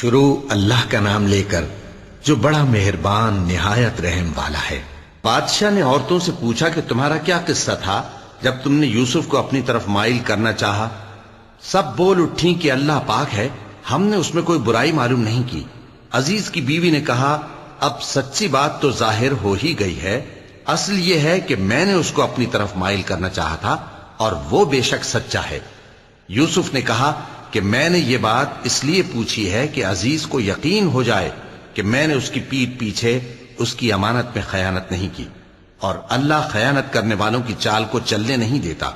شروع اللہ کا نام لے کر جو بڑا مہربان نہایت رحم والا ہے۔ بادشاہ نے عورتوں سے پوچھا کہ تمہارا کیا قصہ تھا جب تم نے یوسف کو اپنی طرف مائل کرنا چاہا؟ سب بول اٹھیں کہ اللہ پاک ہے، ہم نے اس میں کوئی برائی معلوم نہیں کی۔ عزیز کی بیوی نے کہا، اب سچی بات تو ظاہر ہو ہی گئی ہے، اصل یہ ہے کہ میں نے اس کو اپنی طرف مائل کرنا چاہا تھا اور وہ بے شک سچا ہے۔ یوسف نے کہا کہ میں نے یہ بات اس لیے پوچھی ہے کہ عزیز کو یقین ہو جائے کہ میں نے اس کی پیٹھ پیچھے اس کی امانت میں خیانت نہیں کی، اور اللہ خیانت کرنے والوں کی چال کو چلنے نہیں دیتا۔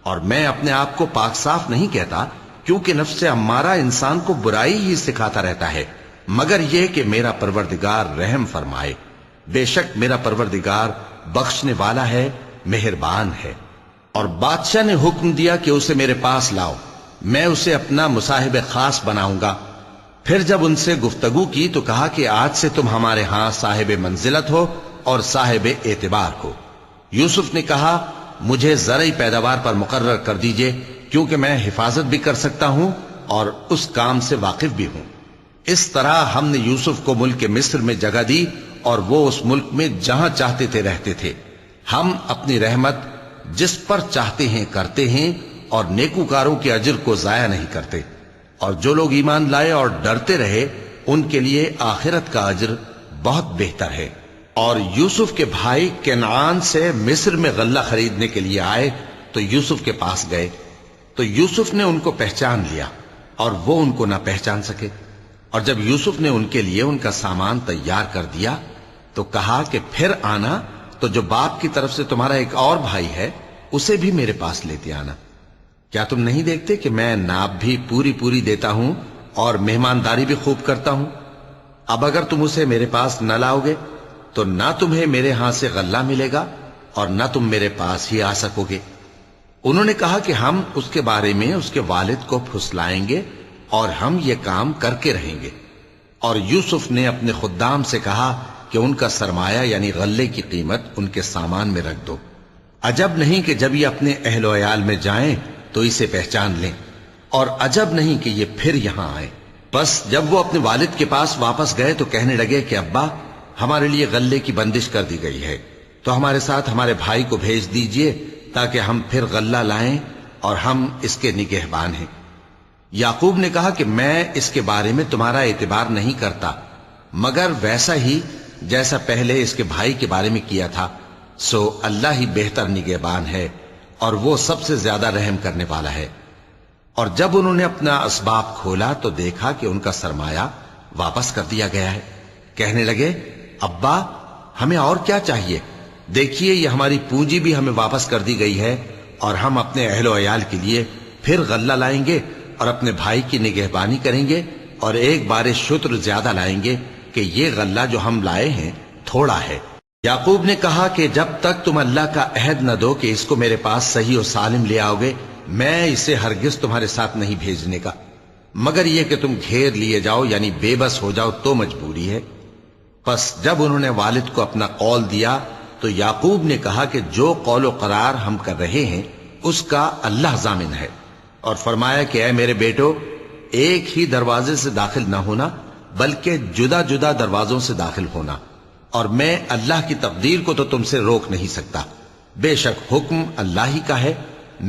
اور میں اپنے آپ کو پاک صاف نہیں کہتا، کیونکہ نفس امارہ انسان کو برائی ہی سکھاتا رہتا ہے، مگر یہ کہ میرا پروردگار رحم فرمائے۔ بے شک میرا پروردگار بخشنے والا ہے، مہربان ہے۔ اور بادشاہ نے حکم دیا کہ اسے میرے پاس لاؤ، میں اسے اپنا مصاحب خاص بناؤں گا۔ پھر جب ان سے گفتگو کی تو کہا کہ آج سے تم ہمارے ہاں صاحب منزلت ہو اور صاحب اعتبار ہو۔ یوسف نے کہا، مجھے زرعی پیداوار پر مقرر کر دیجئے، کیونکہ میں حفاظت بھی کر سکتا ہوں اور اس کام سے واقف بھی ہوں۔ اس طرح ہم نے یوسف کو ملک مصر میں جگہ دی اور وہ اس ملک میں جہاں چاہتے تھے رہتے تھے۔ ہم اپنی رحمت جس پر چاہتے ہیں کرتے ہیں اور نیکوکاروں کے اجر کو ضائع نہیں کرتے۔ اور جو لوگ ایمان لائے اور ڈرتے رہے ان کے لیے آخرت کا اجر بہت بہتر ہے۔ اور یوسف کے بھائی کنعان سے مصر میں غلہ خریدنے کے لیے آئے تو یوسف کے پاس گئے، تو یوسف نے ان کو پہچان لیا اور وہ ان کو نہ پہچان سکے۔ اور جب یوسف نے ان کے لیے ان کا سامان تیار کر دیا تو کہا کہ پھر آنا تو جو باپ کی طرف سے تمہارا ایک اور بھائی ہے اسے بھی میرے پاس لیتے آنا۔ کیا تم نہیں دیکھتے کہ میں ناب بھی پوری پوری دیتا ہوں اور مہمانداری بھی خوب کرتا ہوں؟ اب اگر تم اسے میرے پاس نہ لاؤ گے تو نہ تمہیں میرے ہاں سے غلہ ملے گا اور نہ تم میرے پاس ہی آ سکو گے۔ انہوں نے کہا کہ ہم اس کے بارے میں اس کے والد کو پھسلائیں گے اور ہم یہ کام کر کے رہیں گے۔ اور یوسف نے اپنے خدام سے کہا کہ ان کا سرمایہ یعنی غلے کی قیمت ان کے سامان میں رکھ دو۔ عجب نہیں کہ جب یہ اپنے اہل و عیال میں جائیں تو اسے پہچان لیں، اور عجب نہیں کہ یہ پھر یہاں آئے۔ بس جب وہ اپنے والد کے پاس واپس گئے تو کہنے لگے کہ ابا، ہمارے لیے غلے کی بندش کر دی گئی ہے، تو ہمارے ساتھ ہمارے بھائی کو بھیج دیجئے تاکہ ہم پھر غلہ لائیں اور ہم اس کے نگہبان ہیں۔ یعقوب نے کہا کہ میں اس کے بارے میں تمہارا اعتبار نہیں کرتا، مگر ویسا ہی جیسا پہلے اس کے بھائی کے بارے میں کیا تھا، سو اللہ ہی بہتر نگہبان ہے اور وہ سب سے زیادہ رحم کرنے والا ہے۔ اور جب انہوں نے اپنا اسباب کھولا تو دیکھا کہ ان کا سرمایہ واپس کر دیا گیا ہے۔ کہنے لگے، ابا ہمیں اور کیا چاہیے؟ دیکھیے یہ ہماری پونجی بھی ہمیں واپس کر دی گئی ہے، اور ہم اپنے اہل و عیال کے لیے پھر غلہ لائیں گے اور اپنے بھائی کی نگہبانی کریں گے، اور ایک بار شتر زیادہ لائیں گے کہ یہ غلہ جو ہم لائے ہیں تھوڑا ہے۔ یعقوب نے کہا کہ جب تک تم اللہ کا عہد نہ دو کہ اس کو میرے پاس صحیح و سالم لے آؤ گے، میں اسے ہرگز تمہارے ساتھ نہیں بھیجنے کا، مگر یہ کہ تم گھیر لیے جاؤ یعنی بے بس ہو جاؤ تو مجبوری ہے۔ پس جب انہوں نے والد کو اپنا قول دیا تو یعقوب نے کہا کہ جو قول و قرار ہم کر رہے ہیں اس کا اللہ ضامن ہے، اور فرمایا کہ اے میرے بیٹو، ایک ہی دروازے سے داخل نہ ہونا بلکہ جدا جدا دروازوں سے داخل ہونا، اور میں اللہ کی تقدیر کو تو تم سے روک نہیں سکتا۔ بے شک حکم اللہ ہی کا ہے،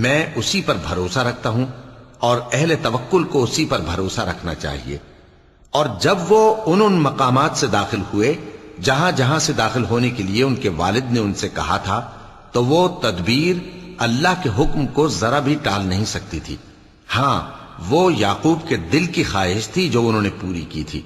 میں اسی پر بھروسہ رکھتا ہوں، اور اہل توکل کو اسی پر بھروسہ رکھنا چاہیے۔ اور جب وہ ان مقامات سے داخل ہوئے جہاں جہاں سے داخل ہونے کے لیے ان کے والد نے ان سے کہا تھا، تو وہ تدبیر اللہ کے حکم کو ذرا بھی ٹال نہیں سکتی تھی۔ ہاں، وہ یعقوب کے دل کی خواہش تھی جو انہوں نے پوری کی تھی،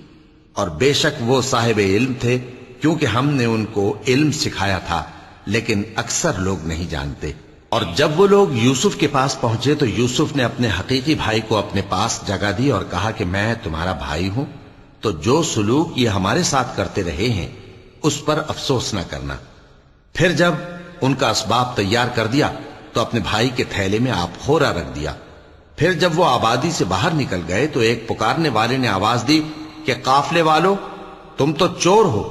اور بے شک وہ صاحب علم تھے، کیونکہ ہم نے ان کو علم سکھایا تھا، لیکن اکثر لوگ نہیں جانتے۔ اور جب وہ لوگ یوسف کے پاس پہنچے تو یوسف نے اپنے حقیقی بھائی کو اپنے پاس جگہ دی اور کہا کہ میں تمہارا بھائی ہوں، تو جو سلوک یہ ہمارے ساتھ کرتے رہے ہیں اس پر افسوس نہ کرنا۔ پھر جب ان کا اسباب تیار کر دیا تو اپنے بھائی کے تھیلے میں آپ خورا رکھ دیا۔ پھر جب وہ آبادی سے باہر نکل گئے تو ایک پکارنے والے نے آواز دی کہ قافلے والو، تم تو چور ہو۔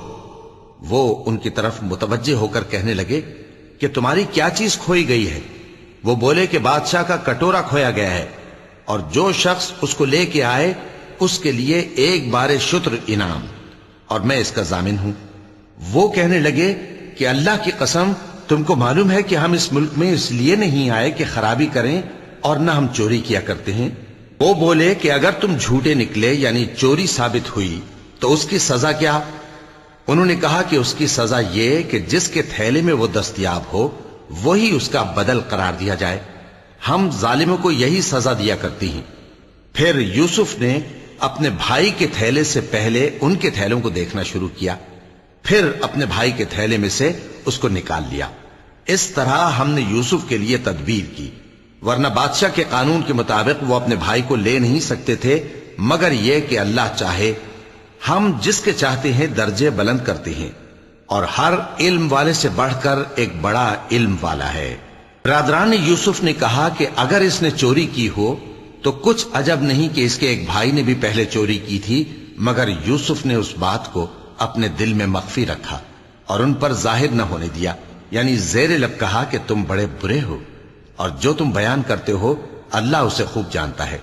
وہ ان کی طرف متوجہ ہو کر کہنے لگے کہ تمہاری کیا چیز کھوئی گئی ہے؟ وہ بولے کہ بادشاہ کا کٹورا کھویا گیا ہے، اور جو شخص اس کو لے کے آئے اس کے لیے ایک بار شتر انعام، اور میں اس کا ضامن ہوں۔ وہ کہنے لگے کہ اللہ کی قسم، تم کو معلوم ہے کہ ہم اس ملک میں اس لیے نہیں آئے کہ خرابی کریں اور نہ ہم چوری کیا کرتے ہیں۔ وہ بولے کہ اگر تم جھوٹے نکلے یعنی چوری ثابت ہوئی تو اس کی سزا کیا؟ انہوں نے کہا کہ اس کی سزا یہ کہ جس کے تھیلے میں وہ دستیاب ہو وہی اس کا بدل قرار دیا جائے۔ ہم ظالموں کو یہی سزا دیا کرتی ہیں۔ پھر یوسف نے اپنے بھائی کے تھیلے سے پہلے ان کے تھیلوں کو دیکھنا شروع کیا، پھر اپنے بھائی کے تھیلے میں سے اس کو نکال لیا۔ اس طرح ہم نے یوسف کے لیے تدبیر کی، ورنہ بادشاہ کے قانون کے مطابق وہ اپنے بھائی کو لے نہیں سکتے تھے مگر یہ کہ اللہ چاہے۔ ہم جس کے چاہتے ہیں درجے بلند کرتے ہیں، اور ہر علم والے سے بڑھ کر ایک بڑا علم والا ہے۔ برادران یوسف نے کہا کہ اگر اس نے چوری کی ہو تو کچھ عجب نہیں کہ اس کے ایک بھائی نے بھی پہلے چوری کی تھی، مگر یوسف نے اس بات کو اپنے دل میں مخفی رکھا اور ان پر ظاہر نہ ہونے دیا، یعنی زیر لب کہا کہ تم بڑے برے ہو، اور جو تم بیان کرتے ہو اللہ اسے خوب جانتا ہے۔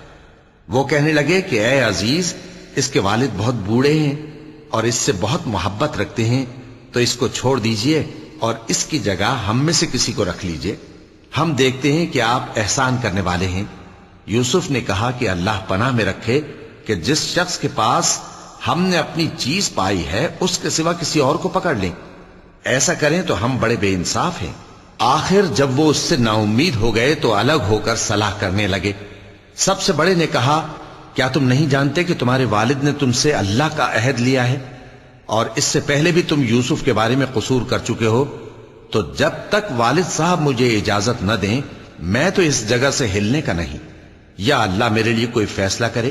وہ کہنے لگے کہ اے عزیز، اس کے والد بہت بوڑھے ہیں اور اس سے بہت محبت رکھتے ہیں، تو اس کو چھوڑ دیجئے اور اس کی جگہ ہم میں سے کسی کو رکھ لیجئے، ہم دیکھتے ہیں کہ آپ احسان کرنے والے ہیں۔ یوسف نے کہا کہ اللہ پناہ میں رکھے کہ جس شخص کے پاس ہم نے اپنی چیز پائی ہے اس کے سوا کسی اور کو پکڑ لیں، ایسا کریں تو ہم بڑے بے انصاف ہیں۔ آخر جب وہ اس سے نا امید ہو گئے تو الگ ہو کر صلاح کرنے لگے۔ سب سے بڑے نے کہا، کیا تم نہیں جانتے کہ تمہارے والد نے تم سے اللہ کا عہد لیا ہے، اور اس سے پہلے بھی تم یوسف کے بارے میں قصور کر چکے ہو؟ تو جب تک والد صاحب مجھے اجازت نہ دیں میں تو اس جگہ سے ہلنے کا نہیں، یا اللہ میرے لیے کوئی فیصلہ کرے،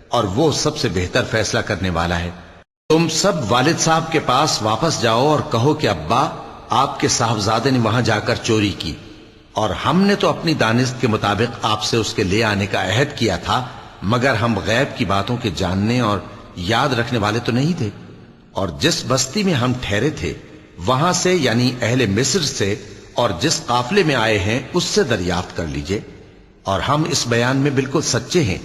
اور وہ سب سے بہتر فیصلہ کرنے والا ہے۔ تم سب والد صاحب کے پاس واپس جاؤ اور کہو کہ ابا، آپ کے صاحبزادے نے وہاں جا کر چوری کی، اور ہم نے تو اپنی دانست کے مطابق آپ سے اس کے لے آنے کا عہد کیا تھا، مگر ہم غیب کی باتوں کے جاننے اور یاد رکھنے والے تو نہیں تھے، اور جس بستی میں ہم ٹھہرے تھے وہاں سے یعنی اہل مصر سے اور جس قافلے میں آئے ہیں اس سے دریافت کر لیجئے، اور ہم اس بیان میں بالکل سچے ہیں۔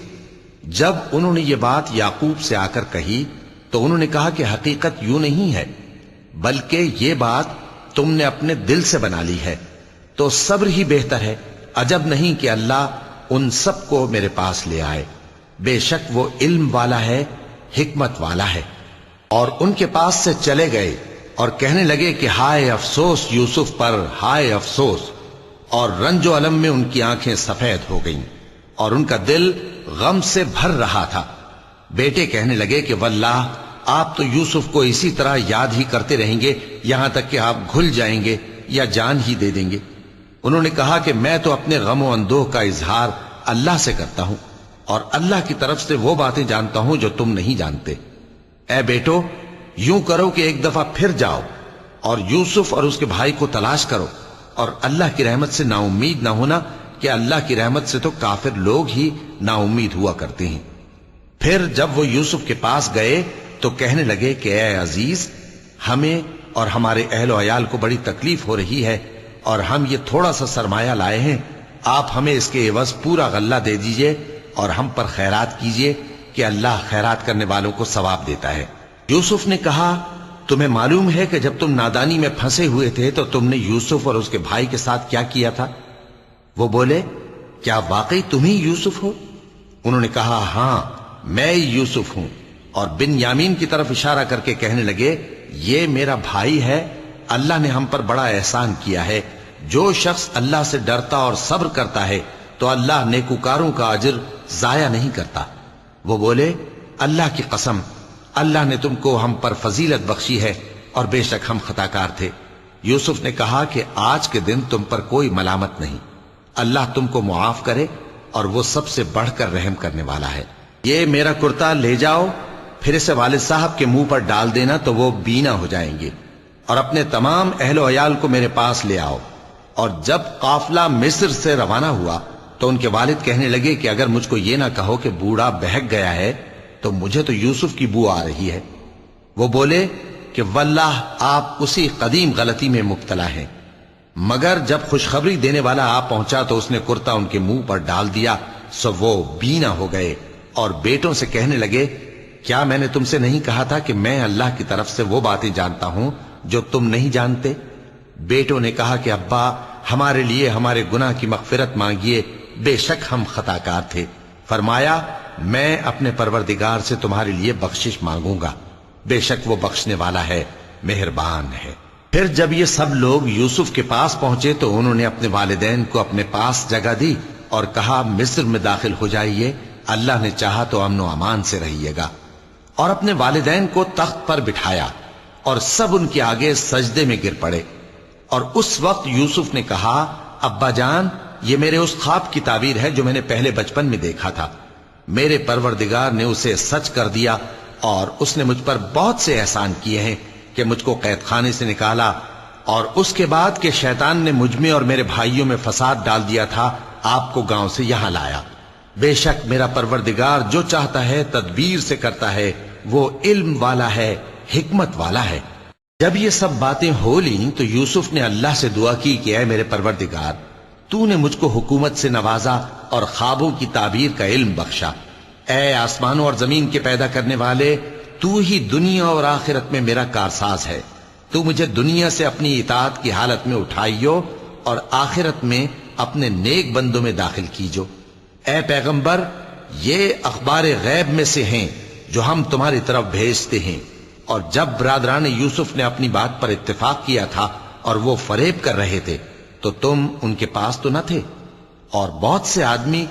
جب انہوں نے یہ بات یعقوب سے آ کر کہی تو انہوں نے کہا کہ حقیقت یوں نہیں ہے، بلکہ یہ بات تم نے اپنے دل سے بنا لی ہے، تو صبر ہی بہتر ہے۔ عجب نہیں کہ اللہ ان سب کو میرے پاس لے آئے، بے شک وہ علم والا ہے، حکمت والا ہے۔ اور ان کے پاس سے چلے گئے اور کہنے لگے کہ ہائے افسوس یوسف پر، ہائے افسوس، اور رنج و الم میں ان کی آنکھیں سفید ہو گئیں اور ان کا دل غم سے بھر رہا تھا۔ بیٹے کہنے لگے کہ واللہ آپ تو یوسف کو اسی طرح یاد ہی کرتے رہیں گے یہاں تک کہ آپ گھل جائیں گے یا جان ہی دے دیں گے۔ انہوں نے کہا کہ میں تو اپنے غم و اندوہ کا اظہار اللہ سے کرتا ہوں، اور اللہ کی طرف سے وہ باتیں جانتا ہوں جو تم نہیں جانتے۔ اے بیٹو، یوں کرو کہ ایک دفعہ پھر جاؤ اور یوسف اور اس کے بھائی کو تلاش کرو، اور اللہ کی رحمت سے نا امید نہ ہونا کہ اللہ کی رحمت سے تو کافر لوگ ہی نا امید ہوا کرتے ہیں۔ پھر جب وہ یوسف کے پاس گئے تو کہنے لگے کہ اے عزیز، ہمیں اور ہمارے اہل و عیال کو بڑی تکلیف ہو رہی ہے، اور ہم یہ تھوڑا سا سرمایہ لائے ہیں، آپ ہمیں اس کے عوض پورا غلہ دے دیجئے اور ہم پر خیرات کیجئے کہ اللہ خیرات کرنے والوں کو ثواب دیتا ہے۔ یوسف نے کہا، تمہیں معلوم ہے کہ جب تم نادانی میں پھنسے ہوئے تھے تو تم نے یوسف اور اس کے بھائی کے ساتھ کیا کیا تھا؟ وہ بولے، کیا واقعی تم ہی یوسف ہو؟ انہوں نے کہا، ہاں میں یوسف ہوں، اور بن یامین کی طرف اشارہ کر کے کہنے لگے، یہ میرا بھائی ہے، اللہ نے ہم پر بڑا احسان کیا ہے۔ جو شخص اللہ سے ڈرتا اور صبر کرتا ہے تو اللہ نیکوکاروں کا اجر ضائع نہیں کرتا۔ وہ بولے، اللہ کی قسم، اللہ نے تم کو ہم پر فضیلت بخشی ہے، اور بے شک ہم خطا کار تھے۔ یوسف نے کہا کہ آج کے دن تم پر کوئی ملامت نہیں، اللہ تم کو معاف کرے، اور وہ سب سے بڑھ کر رحم کرنے والا ہے۔ یہ میرا کرتا لے جاؤ، پھر اسے والد صاحب کے منہ پر ڈال دینا تو وہ بینا ہو جائیں گے، اور اپنے تمام اہل و عیال کو میرے پاس لے آؤ۔ اور جب قافلہ مصر سے روانہ ہوا تو ان کے والد کہنے لگے کہ اگر مجھ کو یہ نہ کہو کہ بوڑھا بہک گیا ہے تو مجھے تو یوسف کی بو آ رہی ہے۔ وہ بولے کہ واللہ آپ اسی قدیم غلطی میں مبتلا ہیں۔ مگر جب خوشخبری دینے والا آپ پہنچا تو اس نے کرتا ان کے منہ پر ڈال دیا، سو وہ بینا ہو گئے اور بیٹوں سے کہنے لگے کیا میں نے تم سے نہیں کہا تھا کہ میں اللہ کی طرف سے وہ باتیں جانتا ہوں جو تم نہیں جانتے؟ بیٹوں نے کہا کہ ابا ہمارے لیے ہمارے گناہ کی مغفرت مانگیے، بے شک ہم خطا کار تھے۔ فرمایا میں اپنے پروردگار سے تمہارے لیے بخشش مانگوں گا، بے شک وہ بخشنے والا ہے، مہربان ہے۔ پھر جب یہ سب لوگ یوسف کے پاس پہنچے تو انہوں نے اپنے والدین کو اپنے پاس جگہ دی اور کہا مصر میں داخل ہو جائیے، اللہ نے چاہا تو امن و امان سے رہیے گا۔ اور اپنے والدین کو تخت پر بٹھایا اور سب ان کے آگے سجدے میں گر پڑے۔ اور اس وقت یوسف نے کہا ابا جان، یہ میرے اس خواب کی تعبیر ہے جو میں نے پہلے بچپن میں دیکھا تھا، میرے پروردگار نے اسے سچ کر دیا اور اس نے مجھ پر بہت سے احسان کیے ہیں کہ مجھ کو قید خانے سے نکالا، اور اس کے بعد کہ شیطان نے مجھ میں اور میرے بھائیوں میں فساد ڈال دیا تھا آپ کو گاؤں سے یہاں لایا۔ بے شک میرا پروردگار جو چاہتا ہے تدبیر سے کرتا ہے، وہ علم والا ہے، حکمت والا ہے۔ جب یہ سب باتیں ہو لیں تو یوسف نے اللہ سے دعا کی کہ اے میرے پروردگار، تو نے مجھ کو حکومت سے نوازا اور خوابوں کی تعبیر کا علم بخشا۔ اے آسمانوں اور زمین کے پیدا کرنے والے، تو ہی دنیا اور آخرت میں میرا کارساز ہے، تو مجھے دنیا سے اپنی اطاعت کی حالت میں اٹھائیو اور آخرت میں اپنے نیک بندوں میں داخل کیجو۔ اے پیغمبر، یہ اخبار غیب میں سے ہیں جو ہم تمہاری طرف بھیجتے ہیں۔ اور جب برادران یوسف نے اپنی بات پر اتفاق کیا تھا اور وہ فریب کر رہے تھے تو تم ان کے پاس تو نہ تھے، اور بہت سے آدمی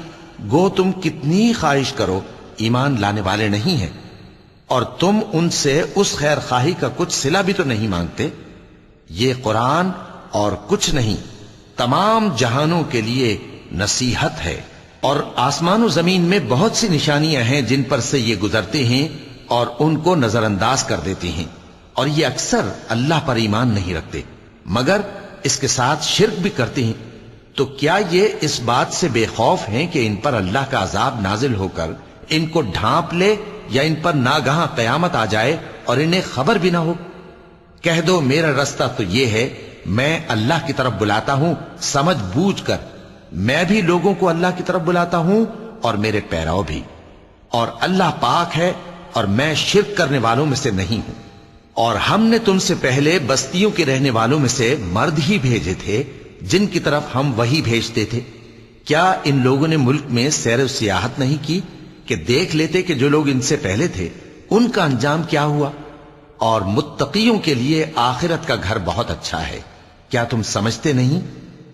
گو تم کتنی خواہش کرو ایمان لانے والے نہیں ہیں، اور تم ان سے اس خیر خواہی کا کچھ صلہ بھی تو نہیں مانگتے۔ یہ قرآن اور کچھ نہیں تمام جہانوں کے لیے نصیحت ہے، اور آسمان و زمین میں بہت سی نشانیاں ہیں جن پر سے یہ گزرتے ہیں اور ان کو نظر انداز کر دیتے ہیں، اور یہ اکثر اللہ پر ایمان نہیں رکھتے مگر اس کے ساتھ شرک بھی کرتے ہیں۔ تو کیا یہ اس بات سے بے خوف ہیں کہ ان پر اللہ کا عذاب نازل ہو کر ان کو ڈھانپ لے، یا ان پر ناگہاں قیامت آ جائے اور انہیں خبر بھی نہ ہو؟ کہہ دو میرا رستہ تو یہ ہے، میں اللہ کی طرف بلاتا ہوں سمجھ بوجھ کر، میں بھی لوگوں کو اللہ کی طرف بلاتا ہوں اور میرے پیرو بھی، اور اللہ پاک ہے اور میں شرک کرنے والوں میں سے نہیں ہوں۔ اور ہم نے تم سے پہلے بستیوں کے رہنے والوں میں سے مرد ہی بھیجے تھے جن کی طرف ہم وہی بھیجتے تھے۔ کیا ان لوگوں نے ملک میں سیر و سیاحت نہیں کی کہ دیکھ لیتے کہ جو لوگ ان سے پہلے تھے ان کا انجام کیا ہوا؟ اور متقیوں کے لیے آخرت کا گھر بہت اچھا ہے، کیا تم سمجھتے نہیں؟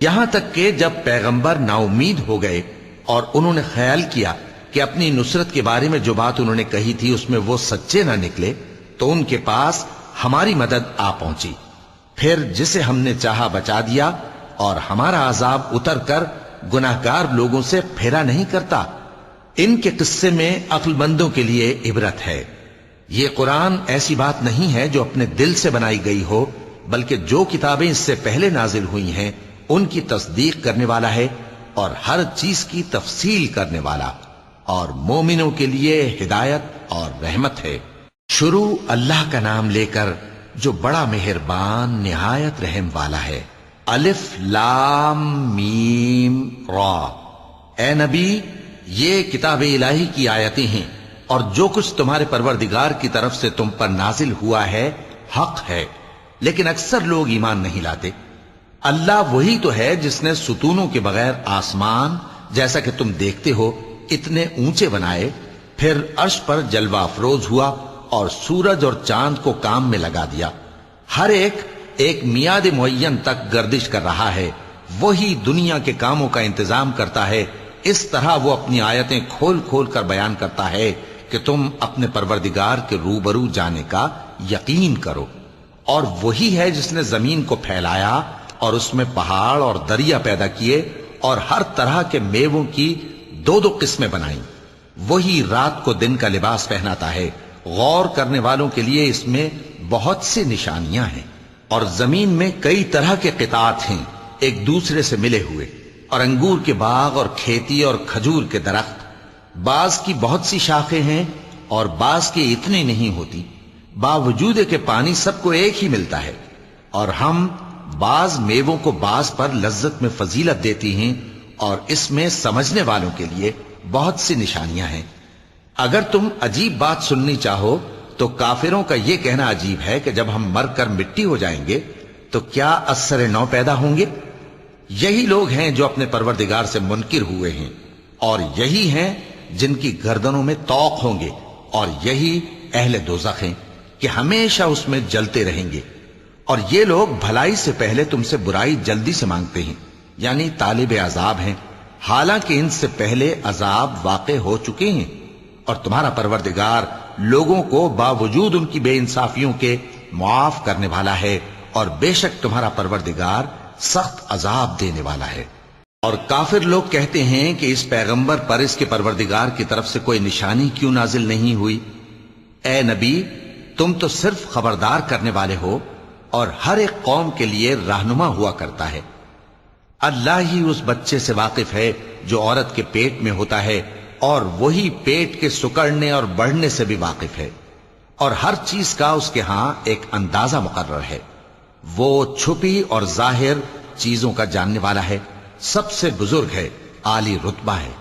یہاں تک کہ جب پیغمبر نا امید ہو گئے اور انہوں نے خیال کیا کہ اپنی نصرت کے بارے میں جو بات انہوں نے کہی تھی اس میں وہ سچے نہ نکلے، تو ان کے پاس ہماری مدد آ پہنچی، پھر جسے ہم نے چاہا بچا دیا، اور ہمارا عذاب اتر کر گناہگار لوگوں سے پھیرا نہیں کرتا۔ ان کے قصے میں عقل مندوں کے لیے عبرت ہے۔ یہ قرآن ایسی بات نہیں ہے جو اپنے دل سے بنائی گئی ہو، بلکہ جو کتابیں اس سے پہلے نازل ہوئی ہیں ان کی تصدیق کرنے والا ہے اور ہر چیز کی تفصیل کرنے والا، اور مومنوں کے لیے ہدایت اور رحمت ہے۔ شروع اللہ کا نام لے کر جو بڑا مہربان نہایت رحم والا ہے۔ الف لام میم را۔ اے نبی، یہ کتاب الہی کی آیتیں ہیں، اور جو کچھ تمہارے پروردگار کی طرف سے تم پر نازل ہوا ہے حق ہے، لیکن اکثر لوگ ایمان نہیں لاتے۔ اللہ وہی تو ہے جس نے ستونوں کے بغیر آسمان جیسا کہ تم دیکھتے ہو اتنے اونچے بنائے، پھر عرش پر جلوہ افروز ہوا اور سورج اور چاند کو کام میں لگا دیا، ہر ایک میعاد معین تک گردش کر رہا ہے۔ وہی دنیا کے کاموں کا انتظام کرتا ہے، اس طرح وہ اپنی آیتیں کھول کھول کر بیان کرتا ہے کہ تم اپنے پروردگار کے روبرو جانے کا یقین کرو۔ اور وہی ہے جس نے زمین کو پھیلایا اور اس میں پہاڑ اور دریا پیدا کیے اور ہر طرح کے میووں کی دو دو قسمیں بنائیں۔ وہی رات کو دن کا لباس پہناتا ہے، غور کرنے والوں کے لیے اس میں بہت سی نشانیاں ہیں۔ اور زمین میں کئی طرح کے قطعات ہیں ایک دوسرے سے ملے ہوئے، اور انگور کے باغ اور کھیتی اور کھجور کے درخت، بعض کی بہت سی شاخیں ہیں اور بعض کی اتنی نہیں ہوتی، باوجود کہ پانی سب کو ایک ہی ملتا ہے۔ اور ہم بعض میووں کو بعض پر لذت میں فضیلت دیتی ہیں، اور اس میں سمجھنے والوں کے لیے بہت سی نشانیاں ہیں۔ اگر تم عجیب بات سننی چاہو تو کافروں کا یہ کہنا عجیب ہے کہ جب ہم مر کر مٹی ہو جائیں گے تو کیا اثر نو پیدا ہوں گے؟ یہی لوگ ہیں جو اپنے پروردگار سے منکر ہوئے ہیں، اور یہی ہیں جن کی گردنوں میں طوق ہوں گے، اور یہی اہل دوزخ ہیں کہ ہمیشہ اس میں جلتے رہیں گے۔ اور یہ لوگ بھلائی سے پہلے تم سے برائی جلدی سے مانگتے ہیں، یعنی طالب عذاب ہیں، حالانکہ ان سے پہلے عذاب واقع ہو چکے ہیں، اور تمہارا پروردگار لوگوں کو باوجود ان کی بے انصافیوں کے معاف کرنے والا ہے، اور بے شک تمہارا پروردگار سخت عذاب دینے والا ہے۔ اور کافر لوگ کہتے ہیں کہ اس پیغمبر پر اس کے پروردگار کی طرف سے کوئی نشانی کیوں نازل نہیں ہوئی؟ اے نبی، تم تو صرف خبردار کرنے والے ہو، اور ہر ایک قوم کے لیے رہنما ہوا کرتا ہے۔ اللہ ہی اس بچے سے واقف ہے جو عورت کے پیٹ میں ہوتا ہے، اور وہی پیٹ کے سکڑنے اور بڑھنے سے بھی واقف ہے، اور ہر چیز کا اس کے ہاں ایک اندازہ مقرر ہے۔ وہ چھپی اور ظاہر چیزوں کا جاننے والا ہے، سب سے بزرگ ہے، عالی رتبہ ہے۔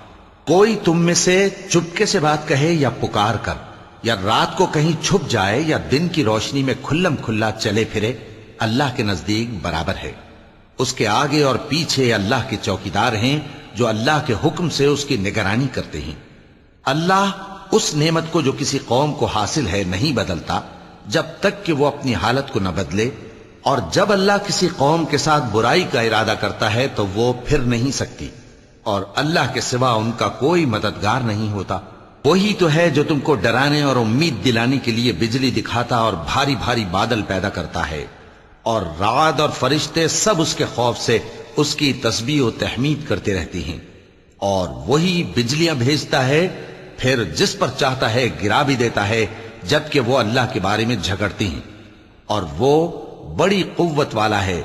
کوئی تم میں سے چپکے سے بات کہے یا پکار کر، یا رات کو کہیں چھپ جائے یا دن کی روشنی میں کھلم کھلا چلے پھرے، اللہ کے نزدیک برابر ہے۔ اس کے آگے اور پیچھے اللہ کے چوکیدار ہیں جو اللہ کے حکم سے اس کی نگرانی کرتے ہیں۔ اللہ اس نعمت کو جو کسی قوم کو حاصل ہے نہیں بدلتا جب تک کہ وہ اپنی حالت کو نہ بدلے، اور جب اللہ کسی قوم کے ساتھ برائی کا ارادہ کرتا ہے تو وہ پھر نہیں سکتی، اور اللہ کے سوا ان کا کوئی مددگار نہیں ہوتا۔ وہی تو ہے جو تم کو ڈرانے اور امید دلانے کے لیے بجلی دکھاتا اور بھاری بھاری بادل پیدا کرتا ہے، اور رعد اور فرشتے سب اس کے خوف سے اس کی تسبیح و تحمید کرتے رہتی ہیں۔ اور وہی بجلیاں بھیجتا ہے، پھر جس پر چاہتا ہے گرا بھی دیتا ہے، جبکہ وہ اللہ کے بارے میں جھگڑتی ہیں، اور وہ بڑی قوت والا ہے۔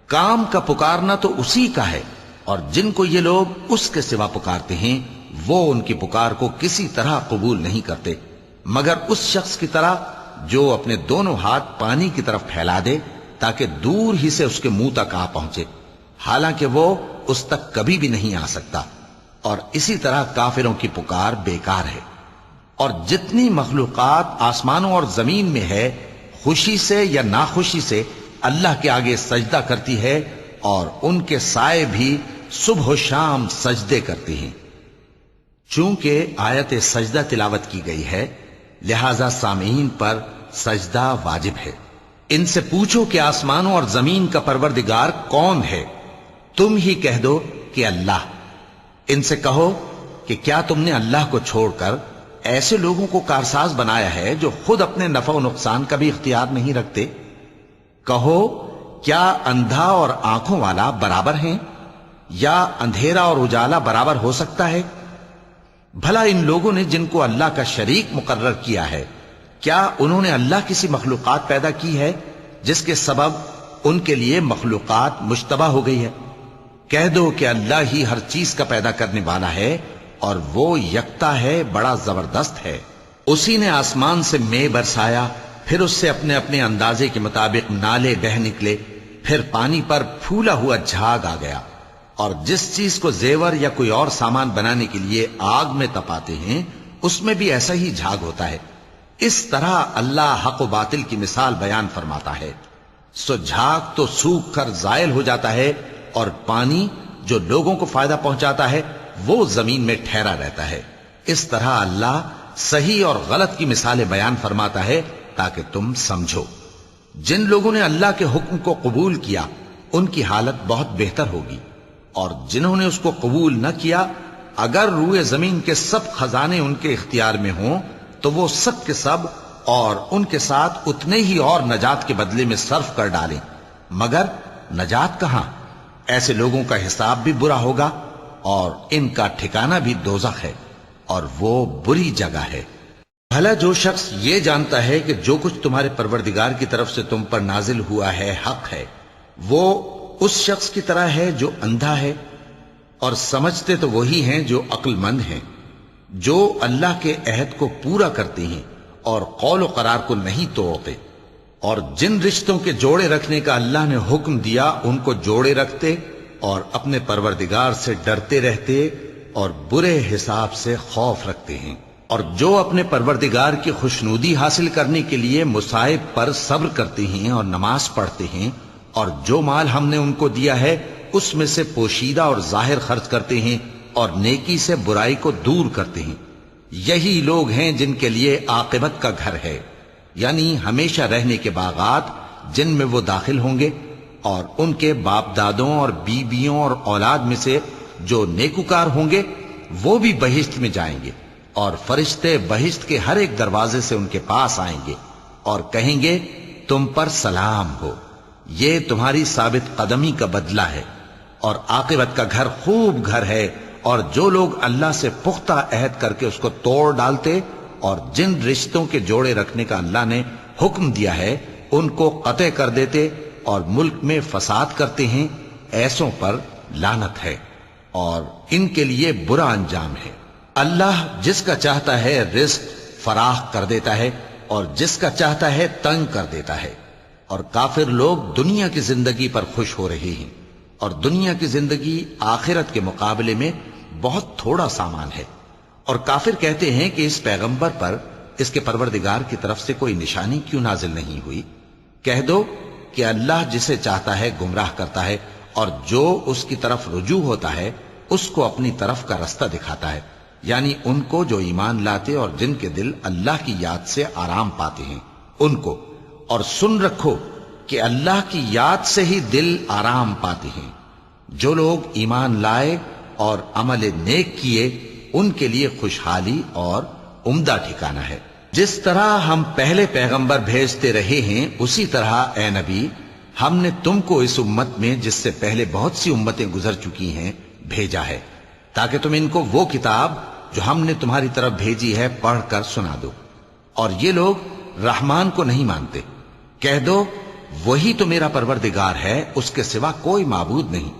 کام کا پکارنا تو اسی کا ہے، اور جن کو یہ لوگ اس کے سوا پکارتے ہیں وہ ان کی پکار کو کسی طرح قبول نہیں کرتے، مگر اس شخص کی طرح جو اپنے دونوں ہاتھ پانی کی طرف پھیلا دے تاکہ دور ہی سے اس کے منہ تک آ پہنچے، حالانکہ وہ اس تک کبھی بھی نہیں آ سکتا۔ اور اسی طرح کافروں کی پکار بیکار ہے۔ اور جتنی مخلوقات آسمانوں اور زمین میں ہے، خوشی سے یا ناخوشی سے اللہ کے آگے سجدہ کرتی ہے، اور ان کے سائے بھی صبح و شام سجدے کرتی ہیں۔ چونکہ آیت سجدہ تلاوت کی گئی ہے، لہذا سامعین پر سجدہ واجب ہے۔ ان سے پوچھو کہ آسمانوں اور زمین کا پروردگار کون ہے؟ تم ہی کہہ دو کہ اللہ۔ ان سے کہو کہ کیا تم نے اللہ کو چھوڑ کر ایسے لوگوں کو کارساز بنایا ہے جو خود اپنے نفع و نقصان کا بھی اختیار نہیں رکھتے؟ کہو کیا اندھا اور آنکھوں والا برابر ہیں، یا اندھیرا اور اجالا برابر ہو سکتا ہے؟ بھلا ان لوگوں نے جن کو اللہ کا شریک مقرر کیا ہے، کیا انہوں نے اللہ کسی مخلوقات پیدا کی ہے جس کے سبب ان کے لیے مخلوقات مشتبہ ہو گئی ہے؟ کہہ دو کہ اللہ ہی ہر چیز کا پیدا کرنے والا ہے، اور وہ یکتا ہے، بڑا زبردست ہے۔ اسی نے آسمان سے مے برسایا، پھر اس سے اپنے اپنے اندازے کے مطابق نالے بہہ نکلے، پھر پانی پر پھولا ہوا جھاگ آ گیا۔ اور جس چیز کو زیور یا کوئی اور سامان بنانے کے لیے آگ میں تپاتے ہیں، اس میں بھی ایسا ہی جھاگ ہوتا ہے۔ اس طرح اللہ حق و باطل کی مثال بیان فرماتا ہے۔ سو جھاگ تو سوکھ کر زائل ہو جاتا ہے، اور پانی جو لوگوں کو فائدہ پہنچاتا ہے وہ زمین میں ٹھہرا رہتا ہے۔ اس طرح اللہ صحیح اور غلط کی مثالیں بیان فرماتا ہے تاکہ تم سمجھو۔ جن لوگوں نے اللہ کے حکم کو قبول کیا ان کی حالت بہت بہتر ہوگی، اور جنہوں نے اس کو قبول نہ کیا، اگر روئے زمین کے سب خزانے ان کے اختیار میں ہوں تو وہ سب کے سب اور ان کے ساتھ اتنے ہی اور نجات کے بدلے میں صرف کر ڈالیں، مگر نجات کہاں؟ ایسے لوگوں کا حساب بھی برا ہوگا، اور ان کا ٹھکانہ بھی دوزخ ہے، اور وہ بری جگہ ہے۔ بھلا جو شخص یہ جانتا ہے کہ جو کچھ تمہارے پروردگار کی طرف سے تم پر نازل ہوا ہے حق ہے، وہ اس شخص کی طرح ہے جو اندھا ہے؟ اور سمجھتے تو وہی ہیں جو عقل مند ہیں، جو اللہ کے عہد کو پورا کرتے ہیں اور قول و قرار کو نہیں توڑتے، اور جن رشتوں کے جوڑے رکھنے کا اللہ نے حکم دیا ان کو جوڑے رکھتے، اور اپنے پروردگار سے ڈرتے رہتے اور برے حساب سے خوف رکھتے ہیں۔ اور جو اپنے پروردگار کی خوشنودی حاصل کرنے کے لیے مصائب پر صبر کرتے ہیں اور نماز پڑھتے ہیں، اور جو مال ہم نے ان کو دیا ہے اس میں سے پوشیدہ اور ظاہر خرچ کرتے ہیں اور نیکی سے برائی کو دور کرتے ہیں، یہی لوگ ہیں جن کے لیے عاقبت کا گھر ہے، یعنی ہمیشہ رہنے کے باغات جن میں وہ داخل ہوں گے، اور ان کے باپ دادوں اور بیویوں اور اولاد میں سے جو نیکوکار ہوں گے وہ بھی بہشت میں جائیں گے، اور فرشتے بہشت کے ہر ایک دروازے سے ان کے پاس آئیں گے اور کہیں گے تم پر سلام ہو، یہ تمہاری ثابت قدمی کا بدلہ ہے، اور عاقبت کا گھر خوب گھر ہے۔ اور جو لوگ اللہ سے پختہ عہد کر کے اس کو توڑ ڈالتے اور جن رشتوں کے جوڑے رکھنے کا اللہ نے حکم دیا ہے ان کو قطع کر دیتے اور ملک میں فساد کرتے ہیں، ایسوں پر لعنت ہے اور ان کے لیے برا انجام ہے۔ اللہ جس کا چاہتا ہے رزق فراخ کر دیتا ہے اور جس کا چاہتا ہے تنگ کر دیتا ہے، اور کافر لوگ دنیا کی زندگی پر خوش ہو رہے ہیں، اور دنیا کی زندگی آخرت کے مقابلے میں بہت تھوڑا سامان ہے۔ اور کافر کہتے ہیں کہ اس پیغمبر پر اس کے پروردگار کی طرف سے کوئی نشانی کیوں نازل نہیں ہوئی؟ کہہ دو کہ اللہ جسے چاہتا ہے گمراہ کرتا ہے، اور جو اس کی طرف رجوع ہوتا ہے اس کو اپنی طرف کا رستہ دکھاتا ہے، یعنی ان کو جو ایمان لاتے اور جن کے دل اللہ کی یاد سے آرام پاتے ہیں ان کو۔ اور سن رکھو کہ اللہ کی یاد سے ہی دل آرام پاتے ہیں۔ جو لوگ ایمان لائے اور عمل نیک کیے ان کے لیے خوشحالی اور عمدہ ٹھکانہ ہے۔ جس طرح ہم پہلے پیغمبر بھیجتے رہے ہیں اسی طرح اے نبی ہم نے تم کو اس امت میں جس سے پہلے بہت سی امتیں گزر چکی ہیں بھیجا ہے، تاکہ تم ان کو وہ کتاب جو ہم نے تمہاری طرف بھیجی ہے پڑھ کر سنا دو۔ اور یہ لوگ رحمان کو نہیں مانتے۔ کہہ دو وہی تو میرا پروردگار ہے، اس کے سوا کوئی معبود نہیں،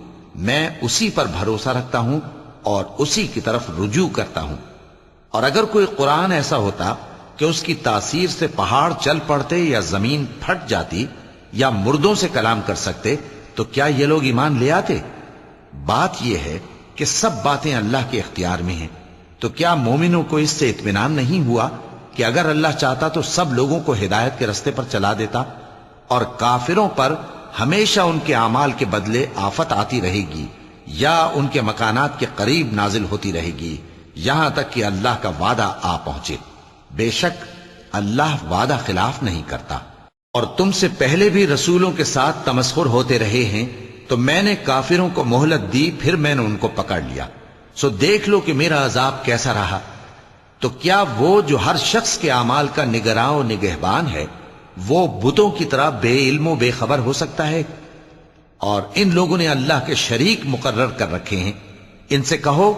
میں اسی پر بھروسہ رکھتا ہوں اور اسی کی طرف رجوع کرتا ہوں۔ اور اگر کوئی قرآن ایسا ہوتا کہ اس کی تاثیر سے پہاڑ چل پڑتے یا زمین پھٹ جاتی یا مردوں سے کلام کر سکتے تو کیا یہ لوگ ایمان لے آتے؟ بات یہ ہے کہ سب باتیں اللہ کے اختیار میں ہیں، تو کیا مومنوں کو اس سے اطمینان نہیں ہوا کہ اگر اللہ چاہتا تو سب لوگوں کو ہدایت کے رستے پر چلا دیتا؟ اور کافروں پر ہمیشہ ان کے اعمال کے بدلے آفت آتی رہے گی یا ان کے مکانات کے قریب نازل ہوتی رہے گی یہاں تک کہ اللہ کا وعدہ آ پہنچے۔ بے شک اللہ وعدہ خلاف نہیں کرتا۔ اور تم سے پہلے بھی رسولوں کے ساتھ تمسخر ہوتے رہے ہیں، تو میں نے کافروں کو مہلت دی، پھر میں نے ان کو پکڑ لیا، سو دیکھ لو کہ میرا عذاب کیسا رہا۔ تو کیا وہ جو ہر شخص کے اعمال کا نگراں و نگہبان ہے وہ بتوں کی طرح بے علم و بے خبر ہو سکتا ہے؟ اور ان لوگوں نے اللہ کے شریک مقرر کر رکھے ہیں، ان سے کہو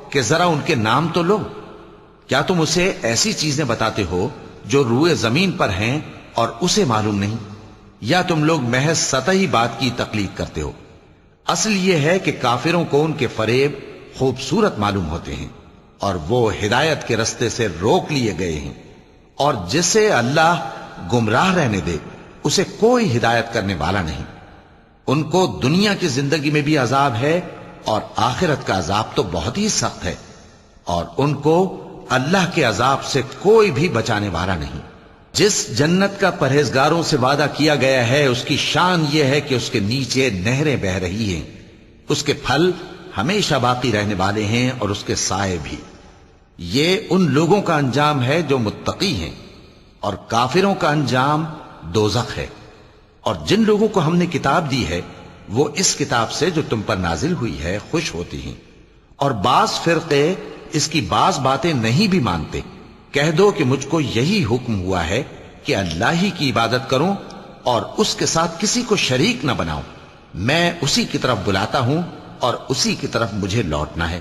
کہ ذرا ان کے نام تو لو۔ کیا تم اسے ایسی چیزیں بتاتے ہو جو روئے زمین پر ہیں اور اسے معلوم نہیں، یا تم لوگ محض سطحی بات کی تقلید کرتے ہو؟ اصل یہ ہے کہ کافروں کو ان کے فریب خوبصورت معلوم ہوتے ہیں اور وہ ہدایت کے رستے سے روک لیے گئے ہیں، اور جسے اللہ گمراہ رہنے دے اسے کوئی ہدایت کرنے والا نہیں۔ ان کو دنیا کی زندگی میں بھی عذاب ہے اور آخرت کا عذاب تو بہت ہی سخت ہے، اور ان کو اللہ کے عذاب سے کوئی بھی بچانے والا نہیں۔ جس جنت کا پرہیزگاروں سے وعدہ کیا گیا ہے اس کی شان یہ ہے کہ اس کے نیچے نہریں بہ رہی ہیں، اس کے پھل ہمیشہ باقی رہنے والے ہیں اور اس کے سائے بھی۔ یہ ان لوگوں کا انجام ہے جو متقی ہیں، اور کافروں کا انجام دوزخ ہے۔ اور جن لوگوں کو ہم نے کتاب دی ہے وہ اس کتاب سے جو تم پر نازل ہوئی ہے خوش ہوتی ہیں، اور بعض فرقے اس کی بعض باتیں نہیں بھی مانتے۔ کہہ دو کہ مجھ کو یہی حکم ہوا ہے کہ اللہ ہی کی عبادت کروں اور اس کے ساتھ کسی کو شریک نہ بناؤں، میں اسی کی طرف بلاتا ہوں اور اسی کی طرف مجھے لوٹنا ہے۔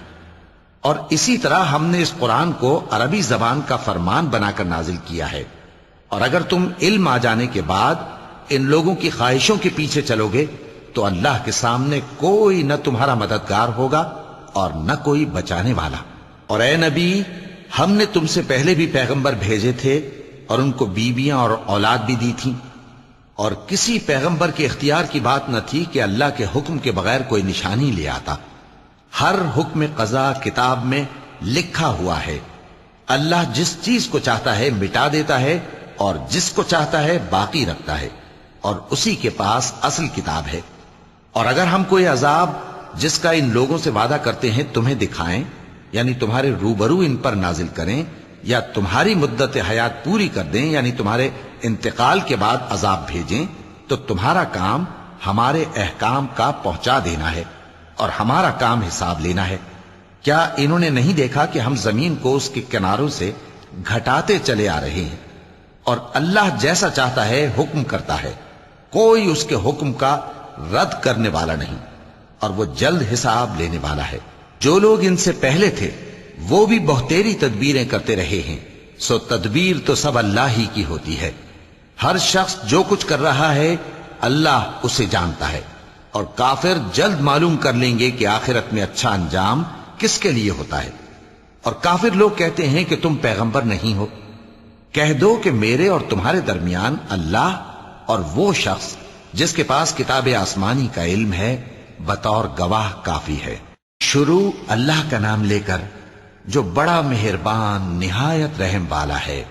اور اسی طرح ہم نے اس قرآن کو عربی زبان کا فرمان بنا کر نازل کیا ہے، اور اگر تم علم آ جانے کے بعد ان لوگوں کی خواہشوں کے پیچھے چلو گے تو اللہ کے سامنے کوئی نہ تمہارا مددگار ہوگا اور نہ کوئی بچانے والا۔ اور اے نبی ہم نے تم سے پہلے بھی پیغمبر بھیجے تھے اور ان کو بیویاں اور اولاد بھی دی تھیں، اور کسی پیغمبر کے اختیار کی بات نہ تھی کہ اللہ کے حکم کے بغیر کوئی نشانی لے آتا۔ ہر حکم قضا کتاب میں لکھا ہوا ہے، اللہ جس چیز کو چاہتا ہے مٹا دیتا ہے اور جس کو چاہتا ہے باقی رکھتا ہے، اور اسی کے پاس اصل کتاب ہے۔ اور اگر ہم کوئی عذاب جس کا ان لوگوں سے وعدہ کرتے ہیں تمہیں دکھائیں، یعنی تمہارے روبرو ان پر نازل کریں، یا تمہاری مدت حیات پوری کر دیں، یعنی تمہارے انتقال کے بعد عذاب بھیجیں، تو تمہارا کام ہمارے احکام کا پہنچا دینا ہے اور ہمارا کام حساب لینا ہے۔ کیا انہوں نے نہیں دیکھا کہ ہم زمین کو اس کے کناروں سے گھٹاتے چلے آ رہے ہیں؟ اور اللہ جیسا چاہتا ہے حکم کرتا ہے، کوئی اس کے حکم کا رد کرنے والا نہیں، اور وہ جلد حساب لینے والا ہے۔ جو لوگ ان سے پہلے تھے وہ بھی بہتیری تدبیریں کرتے رہے ہیں، سو تدبیر تو سب اللہ ہی کی ہوتی ہے۔ ہر شخص جو کچھ کر رہا ہے اللہ اسے جانتا ہے، اور کافر جلد معلوم کر لیں گے کہ آخرت میں اچھا انجام کس کے لیے ہوتا ہے۔ اور کافر لوگ کہتے ہیں کہ تم پیغمبر نہیں ہو، کہہ دو کہ میرے اور تمہارے درمیان اللہ اور وہ شخص جس کے پاس کتاب آسمانی کا علم ہے بطور گواہ کافی ہے۔ شروع اللہ کا نام لے کر جو بڑا مہربان نہایت رحم والا ہے۔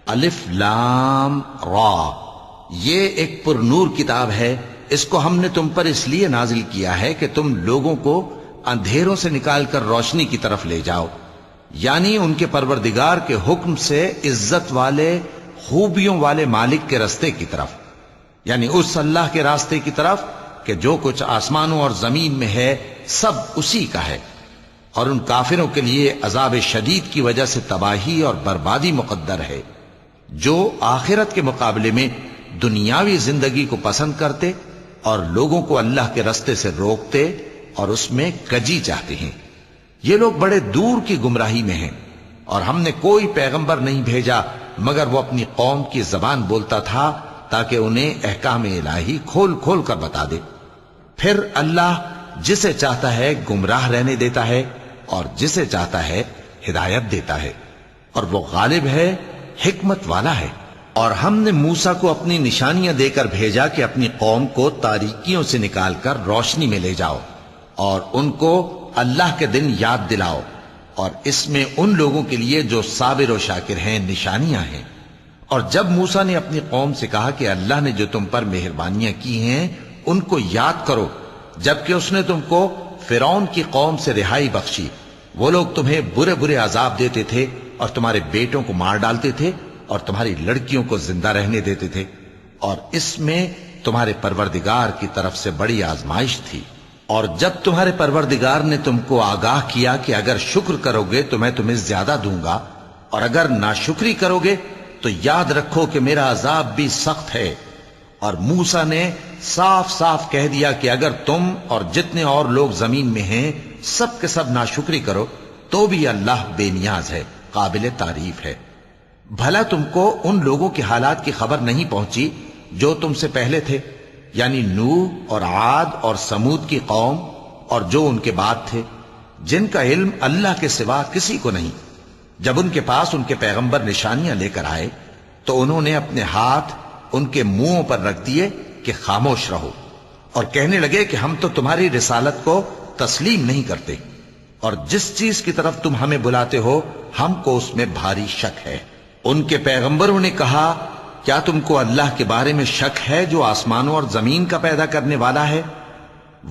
الف لام را، یہ ایک پر نور کتاب ہے، اس کو ہم نے تم پر اس لیے نازل کیا ہے کہ تم لوگوں کو اندھیروں سے نکال کر روشنی کی طرف لے جاؤ، یعنی ان کے پروردگار کے حکم سے عزت والے خوبیوں والے مالک کے راستے کی طرف، یعنی اس اللہ کے راستے کی طرف کہ جو کچھ آسمانوں اور زمین میں ہے سب اسی کا ہے۔ اور ان کافروں کے لیے عذاب شدید کی وجہ سے تباہی اور بربادی مقدر ہے، جو آخرت کے مقابلے میں دنیاوی زندگی کو پسند کرتے اور لوگوں کو اللہ کے راستے سے روکتے اور اس میں کجی چاہتے ہیں۔ یہ لوگ بڑے دور کی گمراہی میں ہیں، اور ہم نے کوئی پیغمبر نہیں بھیجا مگر وہ اپنی قوم کی زبان بولتا تھا تاکہ انہیں احکام الہی کھول کھول کر بتا دے۔ پھر اللہ جسے چاہتا ہے گمراہ رہنے دیتا ہے اور جسے چاہتا ہے ہدایت دیتا ہے، اور وہ غالب ہے، حکمت والا ہے۔ اور ہم نے موسیٰ کو اپنی نشانیاں دے کر بھیجا کہ اپنی قوم کو تاریکیوں سے نکال کر روشنی میں لے جاؤ، اور ان کو اللہ کے دن یاد دلاؤ، اور اس میں ان لوگوں کے لیے جو صابر و شاکر ہیں نشانیاں ہیں۔ اور جب موسیٰ نے اپنی قوم سے کہا کہ اللہ نے جو تم پر مہربانیاں کی ہیں ان کو یاد کرو، جبکہ اس نے تم کو فرعون کی قوم سے رہائی بخشی، وہ لوگ تمہیں برے برے عذاب دیتے تھے اور تمہارے بیٹوں کو مار ڈالتے تھے اور تمہاری لڑکیوں کو زندہ رہنے دیتے تھے، اور اس میں تمہارے پروردگار کی طرف سے بڑی آزمائش تھی۔ اور جب تمہارے پروردگار نے تم کو آگاہ کیا کہ اگر شکر کرو گے تو میں تمہیں زیادہ دوں گا، اور اگر ناشکری کرو گے تو یاد رکھو کہ میرا عذاب بھی سخت ہے۔ اور موسیٰ نے صاف صاف کہہ دیا کہ اگر تم اور جتنے اور لوگ زمین میں ہیں سب کے سب ناشکری کرو تو بھی اللہ بے نیاز ہے، قابل تعریف ہے۔ بھلا تم کو ان لوگوں کے حالات کی خبر نہیں پہنچی جو تم سے پہلے تھے، یعنی نوح اور عاد اور سمود کی قوم اور جو ان کے بعد تھے، جن کا علم اللہ کے سوا کسی کو نہیں۔ جب ان کے پاس ان کے پیغمبر نشانیاں لے کر آئے تو انہوں نے اپنے ہاتھ ان کے منہوں پر رکھ دیے کہ خاموش رہو، اور کہنے لگے کہ ہم تو تمہاری رسالت کو تسلیم نہیں کرتے، اور جس چیز کی طرف تم ہمیں بلاتے ہو ہم کو اس میں بھاری شک ہے۔ ان کے پیغمبروں نے کہا کیا تم کو اللہ کے بارے میں شک ہے جو آسمانوں اور زمین کا پیدا کرنے والا ہے؟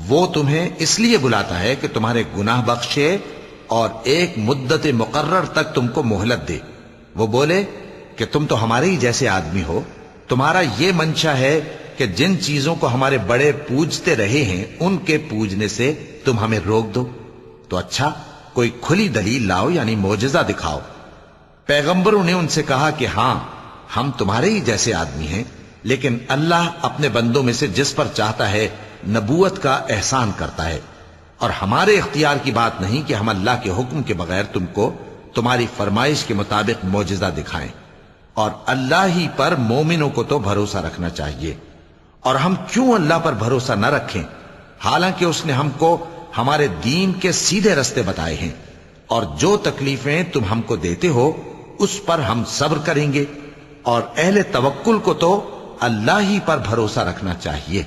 وہ تمہیں اس لیے بلاتا ہے کہ تمہارے گناہ بخشے اور ایک مدت مقرر تک تم کو مہلت دے۔ وہ بولے کہ تم تو ہمارے ہی جیسے آدمی ہو، تمہارا یہ منشا ہے کہ جن چیزوں کو ہمارے بڑے پوجتے رہے ہیں ان کے پوجنے سے تم ہمیں روک دو، تو اچھا کوئی کھلی دلیل لاؤ، یعنی معجزہ دکھاؤ۔ پیغمبروں نے ان سے کہا کہ ہاں ہم تمہارے ہی جیسے آدمی ہیں، لیکن اللہ اپنے بندوں میں سے جس پر چاہتا ہے نبوت کا احسان کرتا ہے، اور ہمارے اختیار کی بات نہیں کہ ہم اللہ کے حکم کے بغیر تم کو تمہاری فرمائش کے مطابق معجزہ دکھائیں۔ اور اللہ ہی پر مومنوں کو تو بھروسہ رکھنا چاہیے، اور ہم کیوں اللہ پر بھروسہ نہ رکھیں حالانکہ اس نے ہم کو ہمارے دین کے سیدھے رستے بتائے ہیں، اور جو تکلیفیں تم ہم کو دیتے ہو اس پر ہم صبر کریں گے، اور اہل توکل کو تو اللہ ہی پر بھروسہ رکھنا چاہیے۔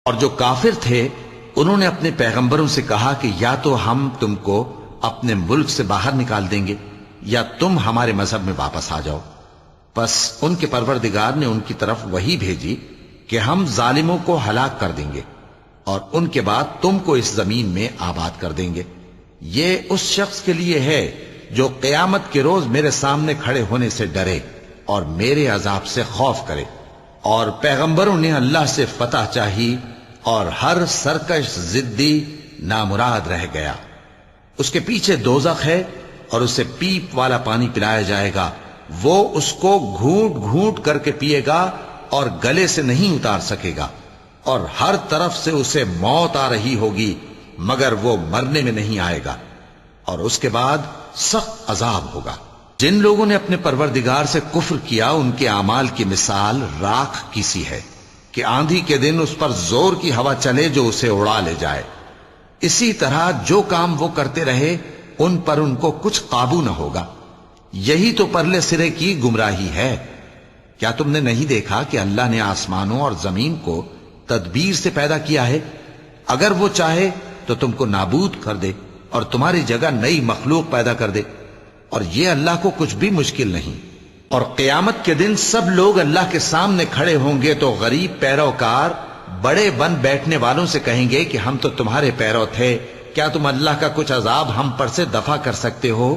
اور جو کافر تھے انہوں نے اپنے پیغمبروں سے کہا کہ یا تو ہم تم کو اپنے ملک سے باہر نکال دیں گے یا تم ہمارے مذہب میں واپس آ جاؤ۔ پس ان کے پروردگار نے ان کی طرف وحی بھیجی کہ ہم ظالموں کو ہلاک کر دیں گے اور ان کے بعد تم کو اس زمین میں آباد کر دیں گے۔ یہ اس شخص کے لیے ہے جو قیامت کے روز میرے سامنے کھڑے ہونے سے ڈرے اور میرے عذاب سے خوف کرے۔ اور پیغمبروں نے اللہ سے فتح چاہی اور ہر سرکش ضدی نامراد رہ گیا۔ اس کے پیچھے دوزخ ہے اور اسے پیپ والا پانی پلایا جائے گا، وہ اس کو گھونٹ گھونٹ کر کے پیے گا اور گلے سے نہیں اتار سکے گا، اور ہر طرف سے اسے موت آ رہی ہوگی مگر وہ مرنے میں نہیں آئے گا، اور اس کے بعد سخت عذاب ہوگا۔ جن لوگوں نے اپنے پروردگار سے کفر کیا ان کے اعمال کی مثال راکھ کی سی ہے کہ آندھی کے دن اس پر زور کی ہوا چلے جو اسے اڑا لے جائے۔ اسی طرح جو کام وہ کرتے رہے ان پر ان کو کچھ قابو نہ ہوگا۔ یہی تو پرلے سرے کی گمراہی ہے۔ کیا تم نے نہیں دیکھا کہ اللہ نے آسمانوں اور زمین کو تدبیر سے پیدا کیا ہے؟ اگر وہ چاہے تو تم کو نابود کر دے اور تمہاری جگہ نئی مخلوق پیدا کر دے، اور یہ اللہ کو کچھ بھی مشکل نہیں۔ اور قیامت کے دن سب لوگ اللہ کے سامنے کھڑے ہوں گے تو غریب پیروکار بڑے بن بیٹھنے والوں سے کہیں گے کہ ہم تو تمہارے پیرو تھے، کیا تم اللہ کا کچھ عذاب ہم پر سے دفع کر سکتے ہو؟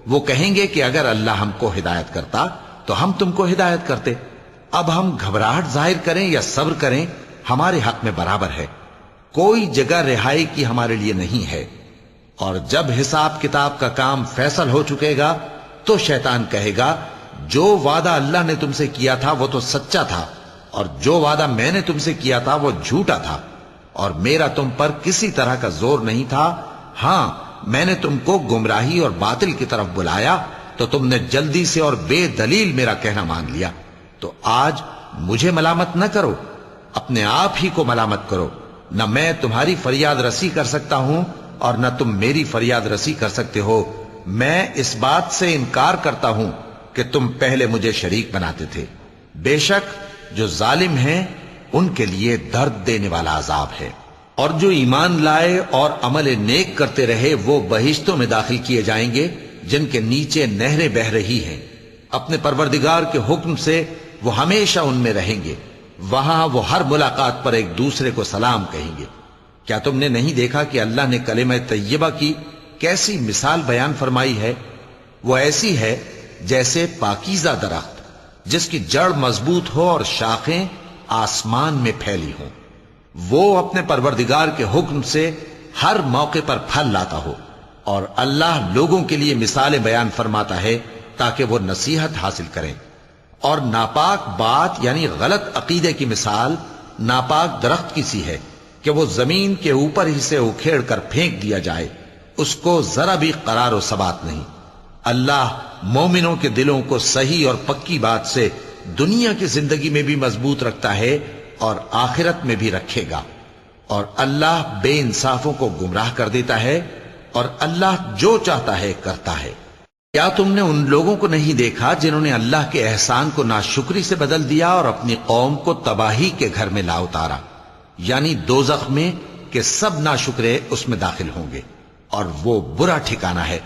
وہ کہیں گے کہ اگر اللہ ہم کو ہدایت کرتا تو ہم تم کو ہدایت کرتے۔ اب ہم گھبراہٹ ظاہر کریں یا صبر کریں ہمارے حق میں برابر ہے، کوئی جگہ رہائی کی ہمارے لیے نہیں ہے۔ اور جب حساب کتاب کا کام فیصل ہو چکے گا تو شیطان کہے گا جو وعدہ اللہ نے تم سے کیا تھا وہ تو سچا تھا، اور جو وعدہ میں نے تم سے کیا تھا وہ جھوٹا تھا، اور میرا تم پر کسی طرح کا زور نہیں تھا۔ ہاں، میں نے تم کو گمراہی اور باطل کی طرف بلایا تو تم نے جلدی سے اور بے دلیل میرا کہنا مان لیا۔ تو آج مجھے ملامت نہ کرو، اپنے آپ ہی کو ملامت کرو۔ نہ میں تمہاری فریاد رسی کر سکتا ہوں اور نہ تم میری فریاد رسی کر سکتے ہو۔ میں اس بات سے انکار کرتا ہوں کہ تم پہلے مجھے شریک بناتے تھے۔ بے شک جو ظالم ہیں ان کے لیے درد دینے والا عذاب ہے۔ اور جو ایمان لائے اور عمل نیک کرتے رہے وہ بہشتوں میں داخل کیے جائیں گے جن کے نیچے نہریں بہہ رہی ہیں۔ اپنے پروردگار کے حکم سے وہ ہمیشہ ان میں رہیں گے، وہاں وہ ہر ملاقات پر ایک دوسرے کو سلام کہیں گے۔ کیا تم نے نہیں دیکھا کہ اللہ نے کلمہ طیبہ کی کیسی مثال بیان فرمائی ہے؟ وہ ایسی ہے جیسے پاکیزہ درخت جس کی جڑ مضبوط ہو اور شاخیں آسمان میں پھیلی ہوں۔ وہ اپنے پروردگار کے حکم سے ہر موقع پر پھل لاتا ہو، اور اللہ لوگوں کے لیے مثالیں بیان فرماتا ہے تاکہ وہ نصیحت حاصل کریں۔ اور ناپاک بات یعنی غلط عقیدے کی مثال ناپاک درخت کی سی ہے کہ وہ زمین کے اوپر ہی سے اکھیڑ کر پھینک دیا جائے، اس کو ذرا بھی قرار و ثبات نہیں۔ اللہ مومنوں کے دلوں کو صحیح اور پکی بات سے دنیا کی زندگی میں بھی مضبوط رکھتا ہے اور آخرت میں بھی رکھے گا۔ اور اللہ بے انصافوں کو گمراہ کر دیتا ہے، اور اللہ جو چاہتا ہے کرتا ہے۔ کیا تم نے ان لوگوں کو نہیں دیکھا جنہوں نے اللہ کے احسان کو ناشکری سے بدل دیا اور اپنی قوم کو تباہی کے گھر میں لا اتارا، یعنی دوزخ میں، کہ سب ناشکرے اس میں داخل ہوں گے اور وہ برا ٹھکانہ ہے۔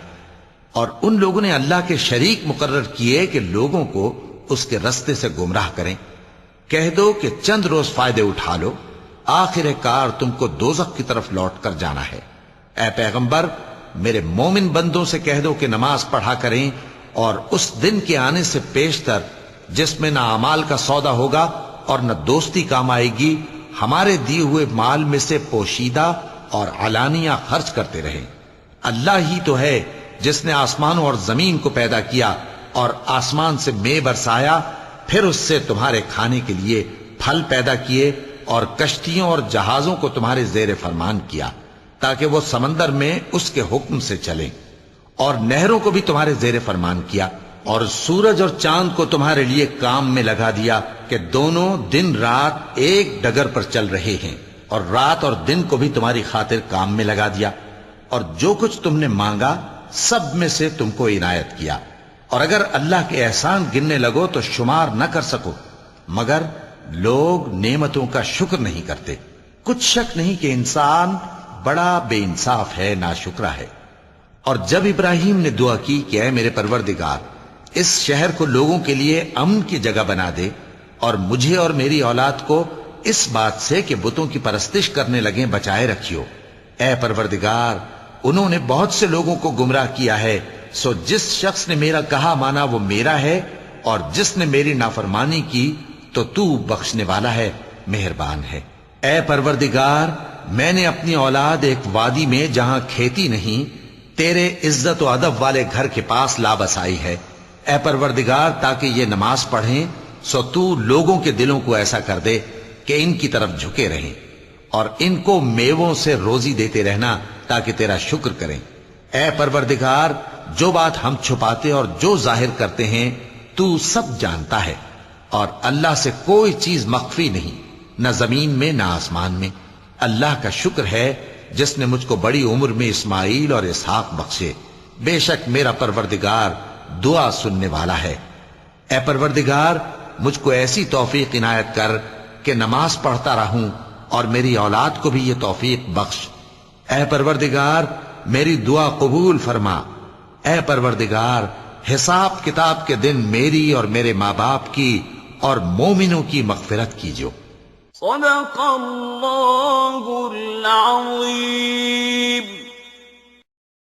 اور ان لوگوں نے اللہ کے شریک مقرر کیے کہ لوگوں کو اس کے رستے سے گمراہ کریں۔ کہہ دو کہ چند روز فائدے اٹھا لو، آخر کار تم کو دوزخ کی طرف لوٹ کر جانا ہے۔ اے پیغمبر، میرے مومن بندوں سے کہہ دو کہ نماز پڑھا کریں، اور اس دن کے آنے سے پیشتر جس میں نہ اعمال کا سودا ہوگا اور نہ دوستی کام آئے گی، ہمارے دیے ہوئے مال میں سے پوشیدہ اور علانیہ خرچ کرتے رہیں۔ اللہ ہی تو ہے جس نے آسمانوں اور زمین کو پیدا کیا اور آسمان سے مے برسایا، پھر اس سے تمہارے کھانے کے لیے پھل پیدا کیے اور کشتیوں اور جہازوں کو تمہارے زیر فرمان کیا تاکہ وہ سمندر میں اس کے حکم سے چلیں، اور نہروں کو بھی تمہارے زیر فرمان کیا، اور سورج اور چاند کو تمہارے لیے کام میں لگا دیا کہ دونوں دن رات ایک ڈگر پر چل رہے ہیں، اور رات اور دن کو بھی تمہاری خاطر کام میں لگا دیا، اور جو کچھ تم نے مانگا سب میں سے تم کو عنایت کیا۔ اور اگر اللہ کے احسان گننے لگو تو شمار نہ کر سکو، مگر لوگ نعمتوں کا شکر نہیں کرتے۔ کچھ شک نہیں کہ انسان بڑا بے انصاف ہے، ناشکرا ہے۔ اور جب ابراہیم نے دعا کی کہ اے میرے پروردگار اس شہر کو لوگوں کے لیے امن کی جگہ بنا دے اور مجھے اور میری اولاد کو اس بات سے کہ بتوں کی پرستش کرنے لگیں بچائے رکھیو۔ اے پروردگار انہوں نے بہت سے لوگوں کو گمراہ کیا ہے، سو جس شخص نے میرا کہا مانا وہ میرا ہے، اور جس نے میری نافرمانی کی تو تو بخشنے والا ہے، مہربان ہے۔ اے پروردگار میں نے اپنی اولاد ایک وادی میں جہاں کھیتی نہیں تیرے عزت و ادب والے گھر کے پاس لا بسائی ہے۔ اے پروردگار تاکہ یہ نماز پڑھیں سو تو لوگوں کے دلوں کو ایسا کر دے کہ ان کی طرف جھکے رہیں، اور ان کو میووں سے روزی دیتے رہنا تاکہ تیرا شکر کریں۔ اے پروردگار جو بات ہم چھپاتے اور جو ظاہر کرتے ہیں تو سب جانتا ہے، اور اللہ سے کوئی چیز مخفی نہیں، نہ زمین میں نہ آسمان میں۔ اللہ کا شکر ہے جس نے مجھ کو بڑی عمر میں اسماعیل اور اسحاق بخشے، بے شک میرا پروردگار دعا سننے والا ہے۔ اے پروردگار مجھ کو ایسی توفیق عنایت کر کہ نماز پڑھتا رہوں اور میری اولاد کو بھی یہ توفیق بخش۔ اے پروردگار میری دعا قبول فرما۔ اے پروردگار حساب کتاب کے دن میری اور میرے ماں باپ کی اور مومنوں کی مغفرت کیجو۔ صدق اللہ العظیم۔